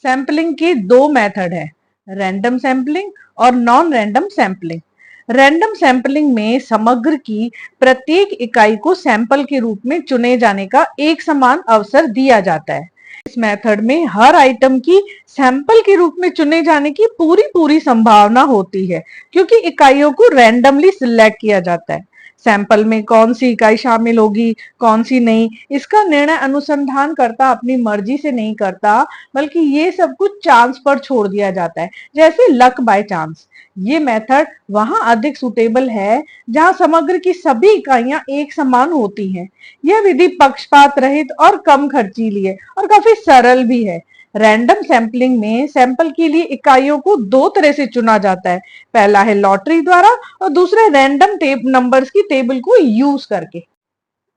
Sampling के दो method है, रैंडम सैंपलिंग और non random sampling. Random sampling में समग्र की प्रत्येक इकाई को सैंपल के रूप में चुने जाने का एक समान अवसर दिया जाता है। इस मेथड में हर आइटम की सैंपल के रूप में चुने जाने की पूरी पूरी संभावना होती है, क्योंकि इकाइयों को रैंडमली सिलेक्ट किया जाता है। सैंपल में कौन सी इकाई शामिल होगी, कौन सी नहीं, इसका निर्णय अनुसंधानकर्ता अपनी मर्जी से नहीं करता, बल्कि ये सब कुछ चांस पर छोड़ दिया जाता है, जैसे लक बाय चांस। ये मेथड वहां अधिक सुटेबल है जहां समग्र की सभी इकाइयां एक समान होती हैं। यह विधि पक्षपात रहित और कम खर्चीली है और काफी सरल भी है। रैंडम सैंपलिंग में सैंपल के लिए इकाइयों को दो तरह से चुना जाता है। पहला है लॉटरी द्वारा और दूसरा रैंडम नंबर्स की टेबल को यूज करके।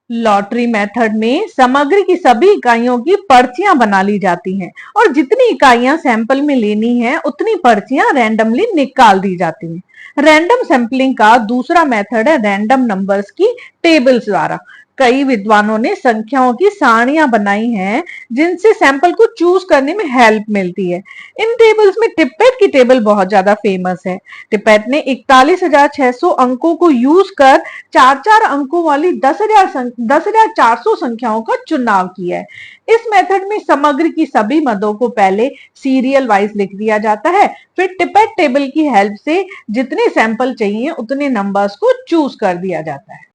लॉटरी मेथड में समग्र की सभी इकाइयों की पर्चियां बना ली जाती हैं और जितनी इकाइयां सैंपल में लेनी है उतनी पर्चियां रैंडमली निकाल दी जाती हैं। रैंडम सैंपलिंग का दूसरा मेथड है रैंडम नंबर्स की टेबल्स द्वारा। कई विद्वानों ने संख्याओं की सारणियां बनाई हैं जिनसे सैंपल को चूज करने में हेल्प मिलती है। इन टेबल्स में टिप्पेट की टेबल बहुत ज्यादा फेमस है। टिप्पेट ने 41,600 अंकों को यूज कर चार चार अंकों वाली 10,400 संख्याओं का चुनाव किया है। इस मेथड में समग्र की सभी मदों को पहले सीरियल वाइज लिख दिया जाता है, फिर टिपेट टेबल की हेल्प से जितने सैंपल चाहिए उतने नंबर्स को चूज कर दिया जाता है।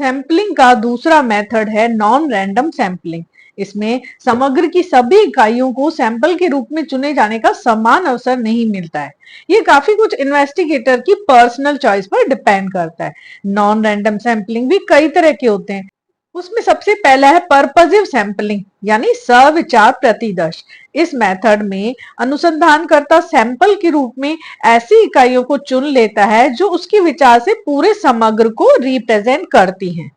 सैंपलिंग का दूसरा मेथड है नॉन रैंडम सैंपलिंग। इसमें समग्र की सभी इकाइयों को सैंपल के रूप में चुने जाने का समान अवसर नहीं मिलता है। ये काफी कुछ इन्वेस्टिगेटर की पर्सनल चॉइस पर डिपेंड करता है। नॉन रैंडम सैंपलिंग भी कई तरह के होते हैं। उसमें सबसे पहला है पर्पजिव सैंपलिंग, यानी सविचार प्रतिदर्श। इस मेथड में अनुसंधानकर्ता सैंपल के रूप में ऐसी इकाइयों को चुन लेता है जो उसके विचार से पूरे समग्र को रिप्रेजेंट करती हैं।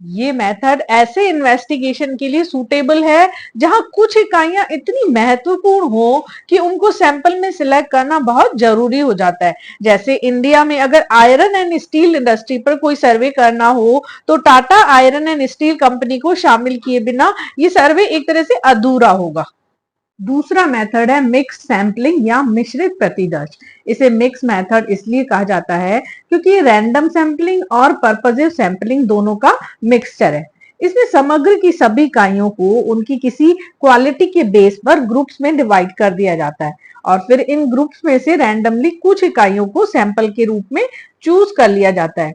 ये मेथड ऐसे इन्वेस्टिगेशन के लिए सूटेबल है जहां कुछ इकाइयां इतनी महत्वपूर्ण हो कि उनको सैंपल में सिलेक्ट करना बहुत जरूरी हो जाता है। जैसे इंडिया में अगर आयरन एंड स्टील इंडस्ट्री पर कोई सर्वे करना हो तो Tata iron and steel company को शामिल किए बिना ये सर्वे एक तरह से अधूरा होगा। दूसरा मेथड है मिक्स सैंपलिंग या मिश्रित प्रतिदर्श। इसे मिक्स मेथड इसलिए कहा जाता है क्योंकि रैंडम सैंपलिंग और पर्पजिव सैंपलिंग दोनों का मिक्सचर है। इसमें समग्र की सभी इकाइयों को उनकी किसी क्वालिटी के बेस पर ग्रुप्स में डिवाइड कर दिया जाता है और फिर इन ग्रुप्स में से रैंडमली कुछ इकाइयों को सैंपल के रूप में चूज कर लिया जाता है।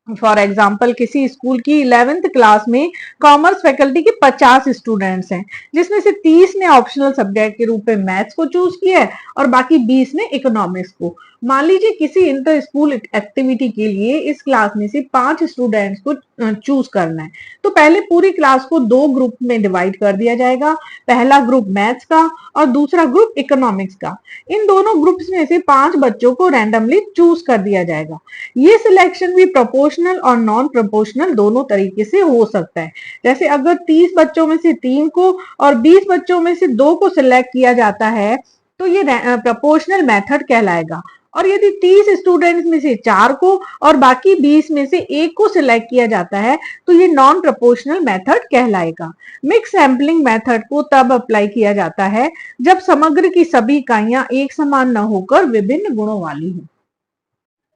फॉर एग्जाम्पल किसी स्कूल की 11th क्लास में कॉमर्स फैकल्टी के 50 स्टूडेंट्स हैं, जिसमें से 30 ने ऑप्शनल सब्जेक्ट के रूप में मैथ्स को चूज किया है और बाकी 20 ने इकोनॉमिक्स को। मान लीजिए किसी इंटर स्कूल एक्टिविटी के लिए इस क्लास में से 5 स्टूडेंट्स को चूज करना है, तो पहले पूरी क्लास को दो ग्रुप में डिवाइड कर दिया जाएगा। पहला ग्रुप मैथ्स का और दूसरा ग्रुप इकोनॉमिक्स का। इन दोनों ग्रुप्स में से 5 बच्चों को रैंडमली चूज कर दिया जाएगा। ये सिलेक्शन भी प्रोपोर्शनल और नॉन प्रोपोर्शनल दोनों तरीके से हो सकता है। जैसे अगर 30 बच्चों में से 3 को और 20 बच्चों में से 2 को सिलेक्ट किया जाता है तो ये प्रोपोर्शनल मेथड कहलाएगा। और यदि 30 स्टूडेंट्स में से 4 को और बाकी 20 में से 1 को सिलेक्ट किया जाता है तो ये नॉन प्रोपोर्शनल मेथड कहलाएगा। मिक्स सैंपलिंग मेथड को तब अप्लाई किया जाता है जब समग्र की सभी इकाइयां एक समान न होकर विभिन्न गुणों वाली हो।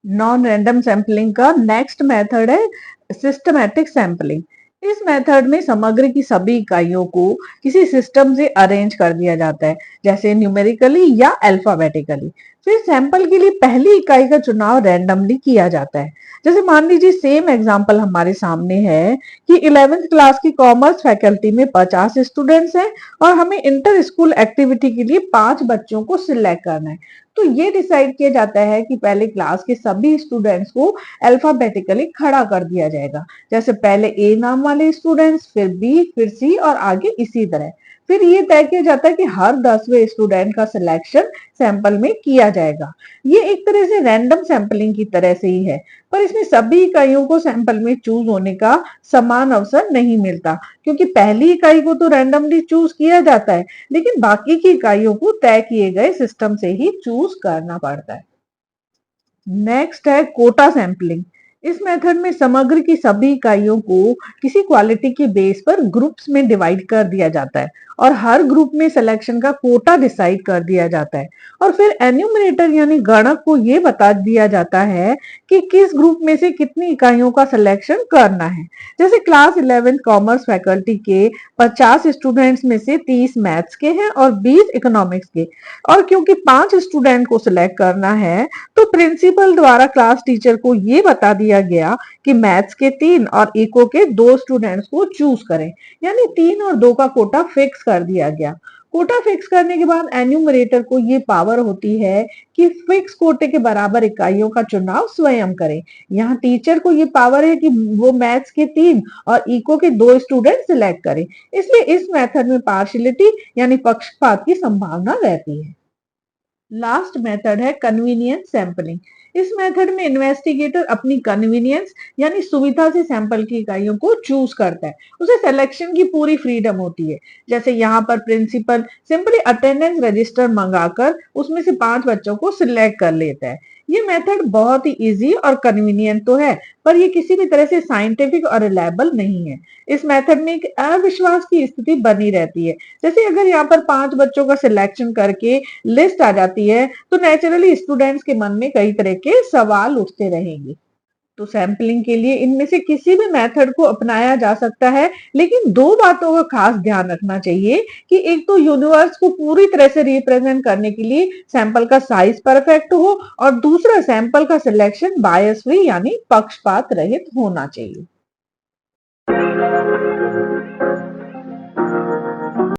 नॉन रैंडम सैंपलिंग का नेक्स्ट मेथड है सिस्टमैटिक सैंपलिंग। इस मेथड में समग्र की सभी इकाइयों को किसी सिस्टम से अरेंज कर दिया जाता है, जैसे न्यूमेरिकली या अल्फाबेटिकली। फिर सैंपल के लिए पहली इकाई का चुनाव रैंडमली किया जाता है। जैसे मान लीजिए सेम एग्जांपल हमारे सामने है कि 11th क्लास की कॉमर्स फैकल्टी में 50 स्टूडेंट्स हैं और हमें इंटर स्कूल एक्टिविटी के लिए 5 बच्चों को सिलेक्ट करना है। तो ये डिसाइड किया जाता है कि पहले क्लास के सभी स्टूडेंट्स को अल्फाबेटिकली खड़ा कर दिया जाएगा। जैसे पहले ए नाम वाले स्टूडेंट्स, फिर बी, फिर सी और आगे इसी तरह। फिर ये तय किया जाता है कि हर 10वें स्टूडेंट का सिलेक्शन सैंपल में किया जाएगा। ये एक तरह से रैंडम सैंपलिंग की तरह से ही है, पर इसमें सभी इकाइयों को सैंपल में चूज होने का समान अवसर नहीं मिलता, क्योंकि पहली इकाई को तो रैंडमली चूज किया जाता है लेकिन बाकी की इकाइयों को तय किए गए सिस्टम से ही चूज करना पड़ता है। नेक्स्ट है कोटा सैंपलिंग। इस मेथड में समग्र की सभी इकाइयों को किसी क्वालिटी के बेस पर ग्रुप्स में डिवाइड कर दिया जाता है और हर ग्रुप में सिलेक्शन का कोटा डिसाइड कर दिया जाता है और फिर एन्यूमरेटर यानी गणक को ये बता दिया जाता है कि किस ग्रुप में से कितनी इकाइयों का सिलेक्शन करना है। जैसे क्लास 11 कॉमर्स फैकल्टी के 50 स्टूडेंट्स में से 30 मैथ्स के हैं और 20 इकोनॉमिक्स के, और क्योंकि 5 स्टूडेंट को सिलेक्ट करना है तो प्रिंसिपल द्वारा क्लास टीचर को ये बता दिया गया कि मैथ्स के 3 और इको के 2 स्टूडेंट्स को चूज करें, यानी 3 और 2 का कोटा फिक्स कर दिया गया। कोटा फिक्स करने के बाद एन्यूमरेटर को ये पावर होती है कि फिक्स कोटे के बराबर इकाइयों का चुनाव स्वयं करें। यहाँ टीचर को ये पावर है कि वो मैथ्स के 3 और इको के 2 स्टूडेंट सिलेक्ट करें। इसलिए इस मेथड में पार्शियलिटी यानी पक्षपात की संभावना रहती है। लास्ट मेथड है कन्वीनियंस सैंपलिंग। इस मेथड में इन्वेस्टिगेटर अपनी कन्वीनियंस यानी सुविधा से सैंपल की इकाइयों को चूज करता है। उसे सिलेक्शन की पूरी फ्रीडम होती है। जैसे यहाँ पर प्रिंसिपल सिंपली अटेंडेंस रजिस्टर मंगाकर उसमें से 5 बच्चों को सिलेक्ट कर लेता है। ये मेथड बहुत ही इजी और कन्वीनियंट तो है, पर ये किसी भी तरह से साइंटिफिक और रिलायबल नहीं है। इस मेथड में एक अविश्वास की स्थिति बनी रहती है। जैसे अगर यहाँ पर 5 बच्चों का सिलेक्शन करके लिस्ट आ जाती है तो नेचुरली स्टूडेंट्स के मन में कई तरह के सवाल उठते रहेंगे। तो सैंपलिंग के लिए इनमें से किसी भी मेथड को अपनाया जा सकता है, लेकिन दो बातों का खास ध्यान रखना चाहिए कि एक तो यूनिवर्स को पूरी तरह से रिप्रेजेंट करने के लिए सैंपल का साइज परफेक्ट हो और दूसरा सैंपल का सिलेक्शन बायस फ्री यानी पक्षपात रहित होना चाहिए।